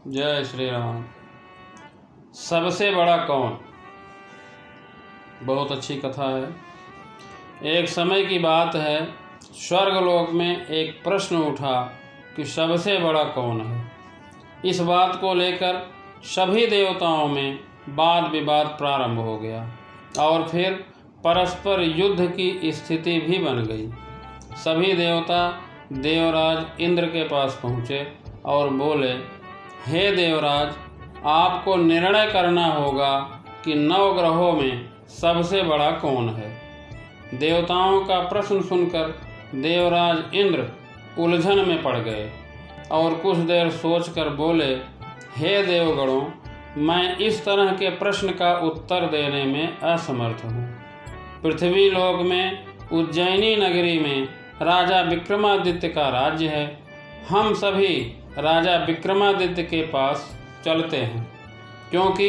जय श्री राम। सबसे बड़ा कौन? बहुत अच्छी कथा है। एक समय की बात है, स्वर्गलोक में एक प्रश्न उठा कि सबसे बड़ा कौन है। इस बात को लेकर सभी देवताओं में वाद विवाद प्रारंभ हो गया और फिर परस्पर युद्ध की स्थिति भी बन गई। सभी देवता देवराज इंद्र के पास पहुँचे और बोले, हे देवराज, आपको निर्णय करना होगा कि 9 ग्रहों में सबसे बड़ा कौन है। देवताओं का प्रश्न सुनकर देवराज इंद्र उलझन में पड़ गए और कुछ देर सोचकर बोले, हे देवगणों, मैं इस तरह के प्रश्न का उत्तर देने में असमर्थ हूँ। पृथ्वी लोक में उज्जैनी नगरी में राजा विक्रमादित्य का राज्य है। हम सभी राजा विक्रमादित्य के पास चलते हैं क्योंकि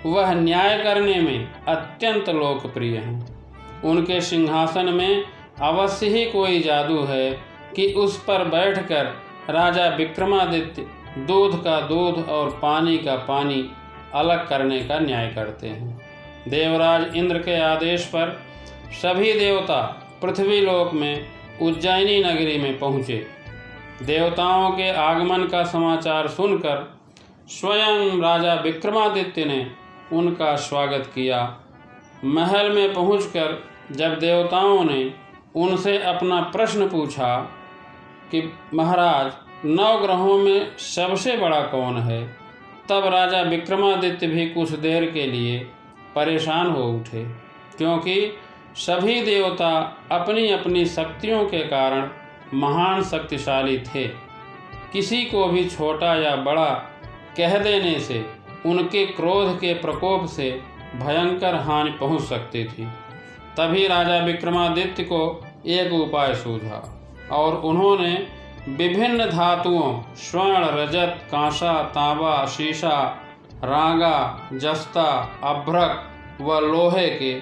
वह न्याय करने में अत्यंत लोकप्रिय हैं। उनके सिंहासन में अवश्य ही कोई जादू है कि उस पर बैठकर राजा विक्रमादित्य दूध का दूध और पानी का पानी अलग करने का न्याय करते हैं। देवराज इंद्र के आदेश पर सभी देवता पृथ्वी लोक में उज्जैनी नगरी में पहुँचे। देवताओं के आगमन का समाचार सुनकर स्वयं राजा विक्रमादित्य ने उनका स्वागत किया। महल में पहुंचकर जब देवताओं ने उनसे अपना प्रश्न पूछा कि महाराज, 9 ग्रहों में सबसे बड़ा कौन है, तब राजा विक्रमादित्य भी कुछ देर के लिए परेशान हो उठे क्योंकि सभी देवता अपनी अपनी शक्तियों के कारण महान शक्तिशाली थे। किसी को भी छोटा या बड़ा कह देने से उनके क्रोध के प्रकोप से भयंकर हानि पहुंच सकती थी। तभी राजा विक्रमादित्य को एक उपाय सूझा और उन्होंने विभिन्न धातुओं स्वर्ण, रजत, कांसा, तांबा, शीशा, रांगा, जस्ता, अभ्रक व लोहे के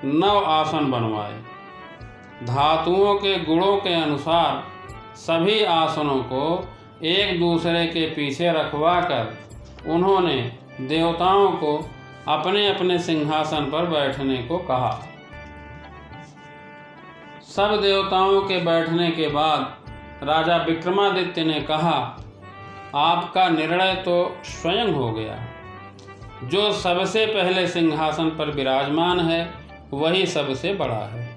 9 आसन बनवाए। धातुओं के गुणों के अनुसार सभी आसनों को एक दूसरे के पीछे रखवाकर उन्होंने देवताओं को अपने अपने सिंहासन पर बैठने को कहा। सब देवताओं के बैठने के बाद राजा विक्रमादित्य ने कहा, आपका निर्णय तो स्वयं हो गया। जो सबसे पहले सिंहासन पर विराजमान है वही सबसे बड़ा है।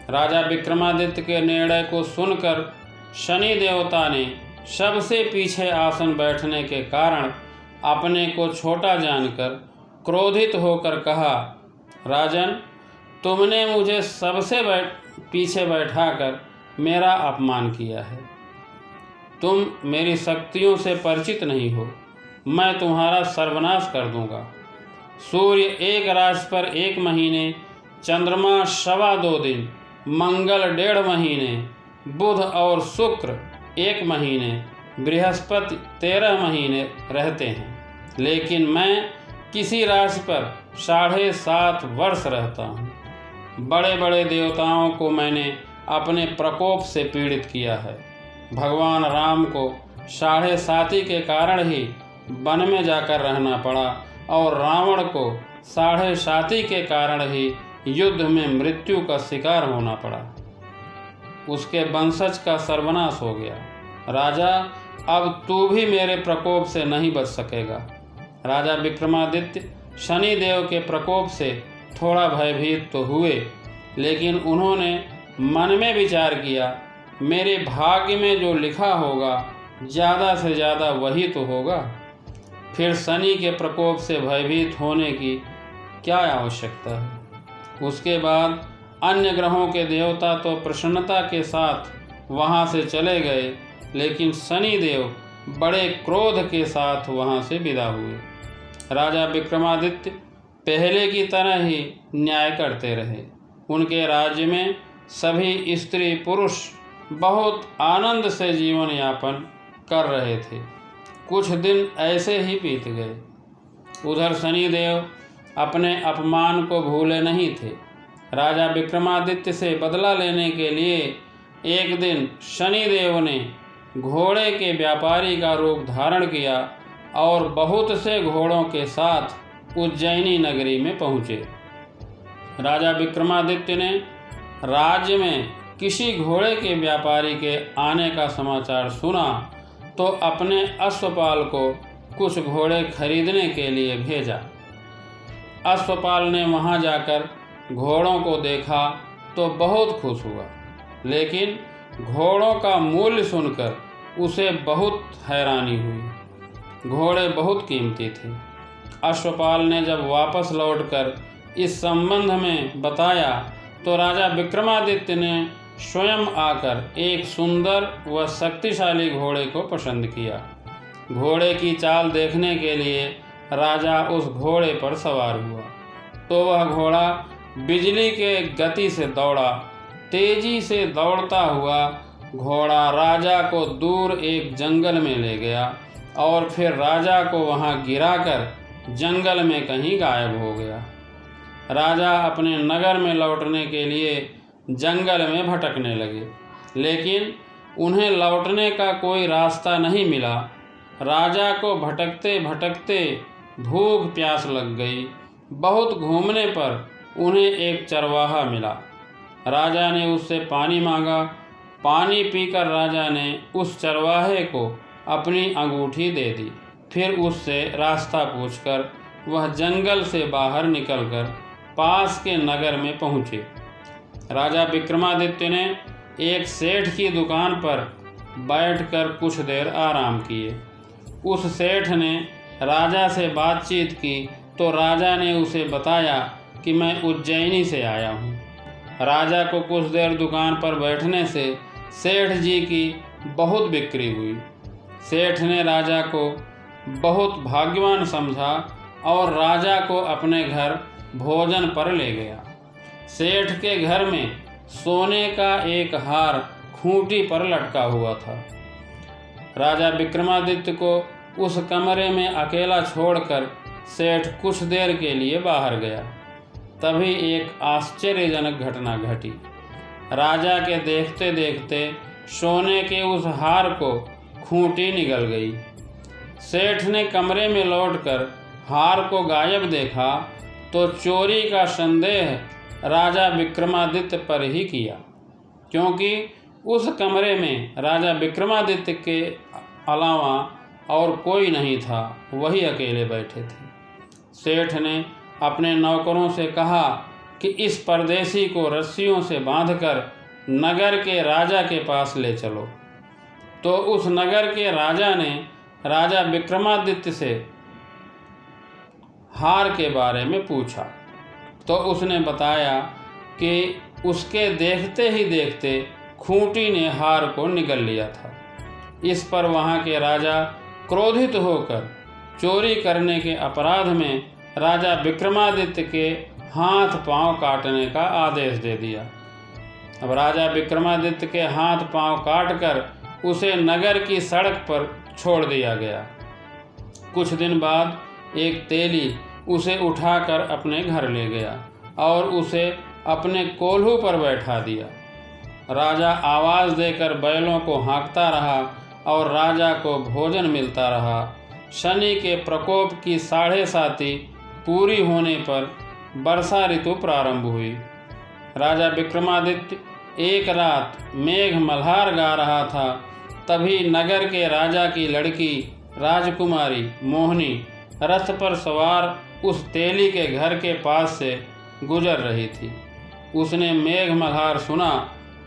राजा विक्रमादित्य के निर्णय को सुनकर शनि देवता ने सबसे पीछे आसन बैठने के कारण अपने को छोटा जानकर क्रोधित होकर कहा, राजन, तुमने मुझे सबसे पीछे बैठाकर मेरा अपमान किया है। तुम मेरी शक्तियों से परिचित नहीं हो। मैं तुम्हारा सर्वनाश कर दूंगा। सूर्य एक राशि पर 1 महीने, चंद्रमा 2.25 दिन, मंगल 1.5 महीने, बुध और शुक्र 1 महीने, बृहस्पति 13 महीने रहते हैं, लेकिन मैं किसी राशि पर 7.5 वर्ष रहता हूँ। बड़े बड़े देवताओं को मैंने अपने प्रकोप से पीड़ित किया है। भगवान राम को 7.5 के कारण ही वन में जाकर रहना पड़ा और रावण को 7.5 के कारण ही युद्ध में मृत्यु का शिकार होना पड़ा। उसके वंशज का सर्वनाश हो गया। राजा, अब तू भी मेरे प्रकोप से नहीं बच सकेगा। राजा विक्रमादित्य शनि देव के प्रकोप से थोड़ा भयभीत तो हुए, लेकिन उन्होंने मन में विचार किया, मेरे भाग्य में जो लिखा होगा ज़्यादा से ज़्यादा वही तो होगा। फिर शनि के प्रकोप से भयभीत होने की क्या आवश्यकता है। उसके बाद अन्य ग्रहों के देवता तो प्रसन्नता के साथ वहां से चले गए, लेकिन शनि देव बड़े क्रोध के साथ वहां से विदा हुए। राजा विक्रमादित्य पहले की तरह ही न्याय करते रहे। उनके राज्य में सभी स्त्री पुरुष बहुत आनंद से जीवन यापन कर रहे थे। कुछ दिन ऐसे ही बीत गए। उधर शनिदेव अपने अपमान को भूले नहीं थे। राजा विक्रमादित्य से बदला लेने के लिए एक दिन शनिदेव ने घोड़े के व्यापारी का रूप धारण किया और बहुत से घोड़ों के साथ उज्जैनी नगरी में पहुँचे। राजा विक्रमादित्य ने राज्य में किसी घोड़े के व्यापारी के आने का समाचार सुना तो अपने अश्वपाल को कुछ घोड़े खरीदने के लिए भेजा। अश्वपाल ने वहां जाकर घोड़ों को देखा तो बहुत खुश हुआ, लेकिन घोड़ों का मूल्य सुनकर उसे बहुत हैरानी हुई। घोड़े बहुत कीमती थे। अश्वपाल ने जब वापस लौटकर इस संबंध में बताया तो राजा विक्रमादित्य ने स्वयं आकर एक सुंदर व शक्तिशाली घोड़े को पसंद किया। घोड़े की चाल देखने के लिए राजा उस घोड़े पर सवार हुआ तो वह घोड़ा बिजली के गति से दौड़ा। तेजी से दौड़ता हुआ घोड़ा राजा को दूर एक जंगल में ले गया और फिर राजा को वहां गिराकर जंगल में कहीं गायब हो गया। राजा अपने नगर में लौटने के लिए जंगल में भटकने लगे, लेकिन उन्हें लौटने का कोई रास्ता नहीं मिला। राजा को भटकते भटकते भूख प्यास लग गई। बहुत घूमने पर उन्हें एक चरवाहा मिला। राजा ने उससे पानी मांगा। पानी पीकर राजा ने उस चरवाहे को अपनी अंगूठी दे दी। फिर उससे रास्ता पूछकर वह जंगल से बाहर निकलकर पास के नगर में पहुँचे। राजा विक्रमादित्य ने एक सेठ की दुकान पर बैठकर कुछ देर आराम किए। उस सेठ ने राजा से बातचीत की तो राजा ने उसे बताया कि मैं उज्जैनी से आया हूँ। राजा को कुछ देर दुकान पर बैठने से सेठ जी की बहुत बिक्री हुई। सेठ ने राजा को बहुत भाग्यवान समझा और राजा को अपने घर भोजन पर ले गया। सेठ के घर में सोने का एक हार खूंटी पर लटका हुआ था। राजा विक्रमादित्य को उस कमरे में अकेला छोड़कर सेठ कुछ देर के लिए बाहर गया। तभी एक आश्चर्यजनक घटना घटी। राजा के देखते देखते सोने के उस हार को खूंटी निगल गई। सेठ ने कमरे में लौटकर हार को गायब देखा तो चोरी का संदेह राजा विक्रमादित्य पर ही किया, क्योंकि उस कमरे में राजा विक्रमादित्य के अलावा और कोई नहीं था, वही अकेले बैठे थे। सेठ ने अपने नौकरों से कहा कि इस परदेशी को रस्सियों से बांधकर नगर के राजा के पास ले चलो। तो उस नगर के राजा ने राजा विक्रमादित्य से हार के बारे में पूछा तो उसने बताया कि उसके देखते ही देखते खूंटी ने हार को निगल लिया था। इस पर वहाँ के राजा क्रोधित होकर चोरी करने के अपराध में राजा विक्रमादित्य के हाथ पांव काटने का आदेश दे दिया। अब राजा विक्रमादित्य के हाथ पांव काटकर उसे नगर की सड़क पर छोड़ दिया गया। कुछ दिन बाद एक तेली उसे उठाकर अपने घर ले गया और उसे अपने कोल्हू पर बैठा दिया। राजा आवाज़ देकर बैलों को हाँकता रहा और राजा को भोजन मिलता रहा। शनि के प्रकोप की 7.5 पूरी होने पर वर्षा ऋतु प्रारंभ हुई। राजा विक्रमादित्य एक रात मेघ मल्हार गा रहा था। तभी नगर के राजा की लड़की राजकुमारी मोहिनी रथ पर सवार उस तेली के घर के पास से गुजर रही थी। उसने मेघ मल्हार सुना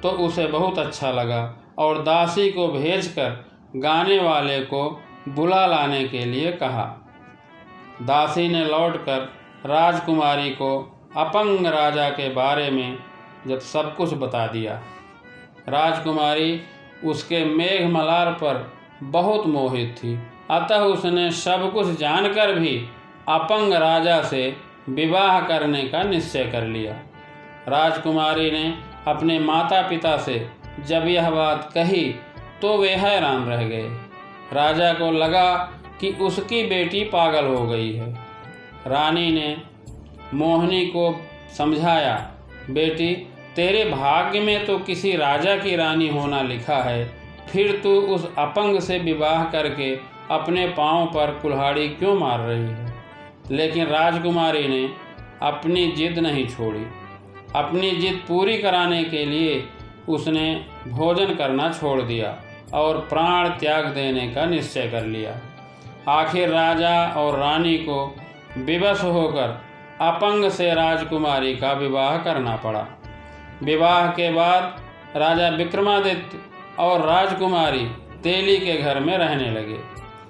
तो उसे बहुत अच्छा लगा और दासी को भेजकर गाने वाले को बुला लाने के लिए कहा। दासी ने लौटकर राजकुमारी को अपंग राजा के बारे में जब सब कुछ बता दिया। राजकुमारी उसके मेघ मल्हार पर बहुत मोहित थी, अतः उसने सब कुछ जानकर भी अपंग राजा से विवाह करने का निश्चय कर लिया। राजकुमारी ने अपने माता पिता से जब यह बात कही तो वे हैरान रह गए। राजा को लगा कि उसकी बेटी पागल हो गई है। रानी ने मोहिनी को समझाया, बेटी तेरे भाग्य में तो किसी राजा की रानी होना लिखा है, फिर तू उस अपंग से विवाह करके अपने पाँव पर कुल्हाड़ी क्यों मार रही है? लेकिन राजकुमारी ने अपनी जिद नहीं छोड़ी। अपनी जिद पूरी कराने के लिए उसने भोजन करना छोड़ दिया और प्राण त्याग देने का निश्चय कर लिया। आखिर राजा और रानी को विवश होकर अपंग से राजकुमारी का विवाह करना पड़ा। विवाह के बाद राजा विक्रमादित्य और राजकुमारी तेली के घर में रहने लगे।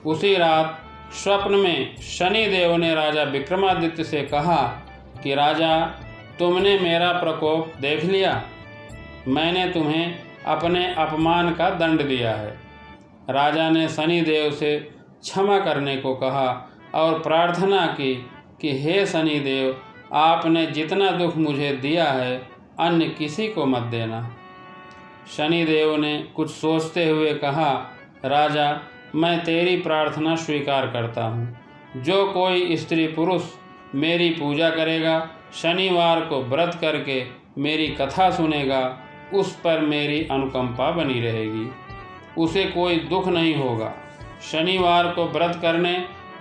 उसी रात स्वप्न में शनि देव ने राजा विक्रमादित्य से कहा कि राजा, तुमने मेरा प्रकोप देख लिया। मैंने तुम्हें अपने अपमान का दंड दिया है। राजा ने शनि देव से क्षमा करने को कहा और प्रार्थना की कि हे शनि देव, आपने जितना दुख मुझे दिया है अन्य किसी को मत देना। शनि देव ने कुछ सोचते हुए कहा, राजा, मैं तेरी प्रार्थना स्वीकार करता हूँ। जो कोई स्त्री पुरुष मेरी पूजा करेगा, शनिवार को व्रत करके मेरी कथा सुनेगा, उस पर मेरी अनुकंपा बनी रहेगी, उसे कोई दुख नहीं होगा। शनिवार को व्रत करने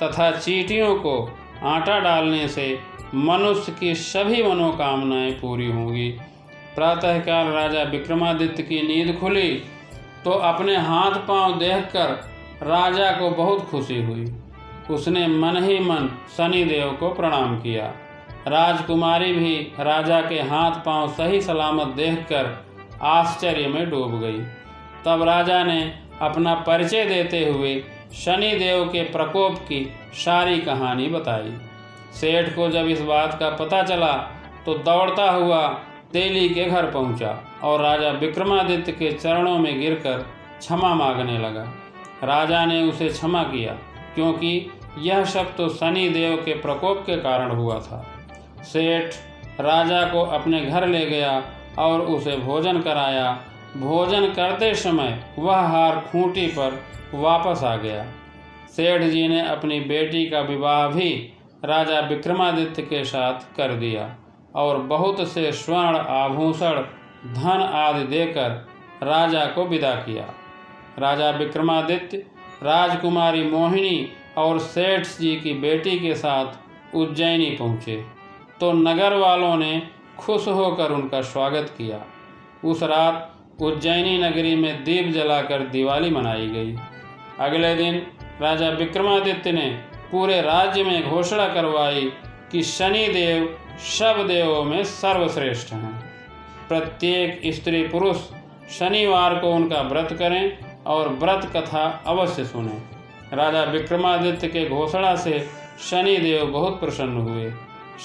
तथा चींटियों को आटा डालने से मनुष्य की सभी मनोकामनाएं पूरी होंगी। प्रातःकाल राजा विक्रमादित्य की नींद खुली तो अपने हाथ पांव देखकर राजा को बहुत खुशी हुई। उसने मन ही मन शनि देव को प्रणाम किया। राजकुमारी भी राजा के हाथ पांव सही सलामत देखकर आश्चर्य में डूब गई। तब राजा ने अपना परिचय देते हुए शनि देव के प्रकोप की सारी कहानी बताई। सेठ को जब इस बात का पता चला तो दौड़ता हुआ तेली के घर पहुंचा और राजा विक्रमादित्य के चरणों में गिरकर क्षमा मांगने लगा। राजा ने उसे क्षमा किया क्योंकि यह सब तो शनि देव के प्रकोप के कारण हुआ था। सेठ राजा को अपने घर ले गया और उसे भोजन कराया। भोजन करते समय वह हार खूंटी पर वापस आ गया। सेठ जी ने अपनी बेटी का विवाह भी राजा विक्रमादित्य के साथ कर दिया और बहुत से स्वर्ण आभूषण, धन आदि देकर राजा को विदा किया। राजा विक्रमादित्य राजकुमारी मोहिनी और सेठ जी की बेटी के साथ उज्जैनी पहुँचे तो नगर वालों ने खुश होकर उनका स्वागत किया। उस रात उज्जैनी नगरी में दीप जलाकर दिवाली मनाई गई। अगले दिन राजा विक्रमादित्य ने पूरे राज्य में घोषणा करवाई कि शनि देव सब देवों में सर्वश्रेष्ठ हैं। प्रत्येक स्त्री पुरुष शनिवार को उनका व्रत करें और व्रत कथा अवश्य सुनें। राजा विक्रमादित्य के घोषणा से शनि देव बहुत प्रसन्न हुए।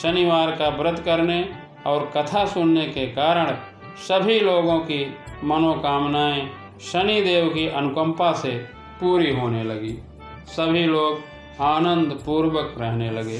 शनिवार का व्रत करने और कथा सुनने के कारण सभी लोगों की मनोकामनाएं शनि देव की अनुकंपा से पूरी होने लगी। सभी लोग आनंद पूर्वक रहने लगे।